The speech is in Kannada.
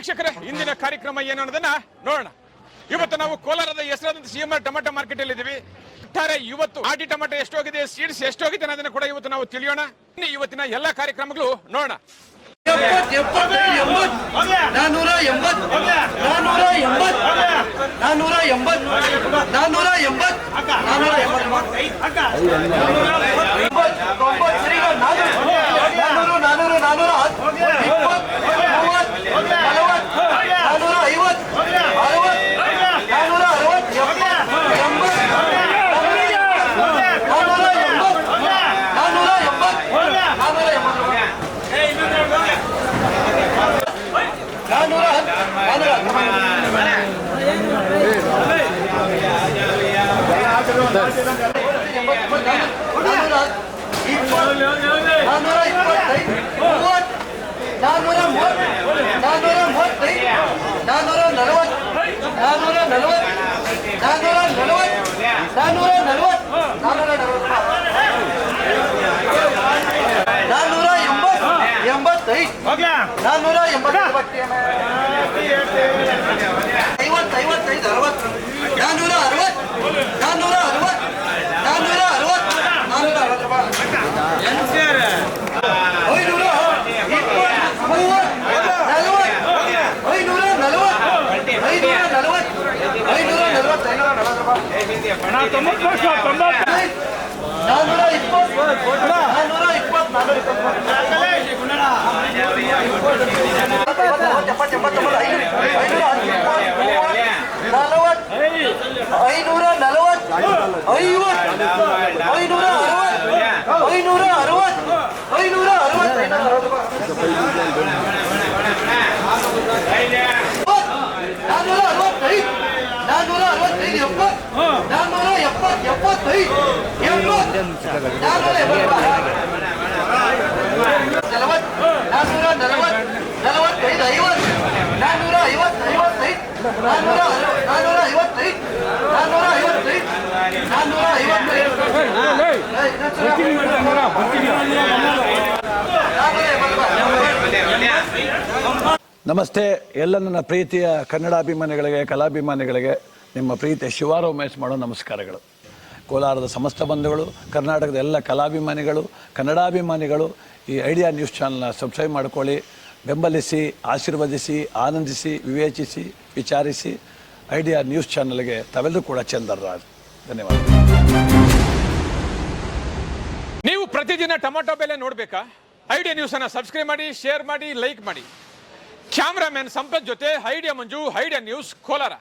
ವೀಕ್ಷಕರೇ, ಇಂದಿನ ಕಾರ್ಯಕ್ರಮ ಏನು ಅನ್ನೋದನ್ನ ನೋಡೋಣ. ಇವತ್ತು ನಾವು ಕೋಲಾರದ ಹೆಸರಾದಂತ ಸಿಎಂಆರ್ ಟೊಮೆಟೊ ಮಾರ್ಕೆಟ್ ಅಲ್ಲಿ ಇದೀವಿ. ಒಟ್ಟಾರೆ ಇವತ್ತು ಆಟಿ ಟೊಮೆಟೊ ಎಷ್ಟೋಗಿದೆ, ಸೀಡ್ಸ್ ಎಷ್ಟೋಗಿದೆ ಅನ್ನೋದನ್ನ ಕೂಡ ಇವತ್ತು ನಾವು ತಿಳಿಯೋಣ. ಇವತ್ತಿನ ಎಲ್ಲಾ ಕಾರ್ಯಕ್ರಮಗಳು ನೋಡೋಣ. ನಮಸ್ತೆ ಎಲ್ಲ ನನ್ನ ಪ್ರೀತಿಯ ಕನ್ನಡಾಭಿಮಾನಿಗಳಿಗೆ, ಕಲಾಭಿಮಾನಿಗಳಿಗೆ ನಿಮ್ಮ ಪ್ರೀತಿಯ ಶಿವಾರ ಉಮೇಶ್ ಮಾಡೋ ನಮಸ್ಕಾರಗಳು. ಕೋಲಾರದ ಸಮಸ್ತ ಬಂಧುಗಳು, ಕರ್ನಾಟಕದ ಎಲ್ಲ ಕಲಾಭಿಮಾನಿಗಳು, ಕನ್ನಡಾಭಿಮಾನಿಗಳು ಈ ಐಡಿಯಾ ನ್ಯೂಸ್ ಚಾನಲ್ನ ಸಬ್ಸ್ಕ್ರೈಬ್ ಮಾಡ್ಕೊಳ್ಳಿ, ಬೆಂಬಲಿಸಿ, ಆಶೀರ್ವದಿಸಿ, ಆನಂದಿಸಿ, ವಿವೇಚಿಸಿ, ವಿಚಾರಿಸಿ. ಐಡಿಯಾ ನ್ಯೂಸ್ ಚಾನಲ್ಗೆ ತಾವೆಲ್ಲರೂ ಕೂಡ ಚಂದರ್ರಾಜ್. ಧನ್ಯವಾದ. ನೀವು ಪ್ರತಿದಿನ ಟೊಮೆಟೊ ಬೆಲೆ ನೋಡ್ಬೇಕಾ? ಐಡಿಯಾ ನ್ಯೂಸ್ ಅನ್ನ ಸಬ್ಸ್ಕ್ರೈಬ್ ಮಾಡಿ, ಶೇರ್ ಮಾಡಿ, ಲೈಕ್ ಮಾಡಿ. ಕ್ಯಾಮ್ರಾಮನ್ ಸಂಪತ್ ಜೊತೆ ಐಡಿಯಾ ಮಂಜು, ಐಡಿಯಾ ನ್ಯೂಸ್ ಕೋಲಾರ.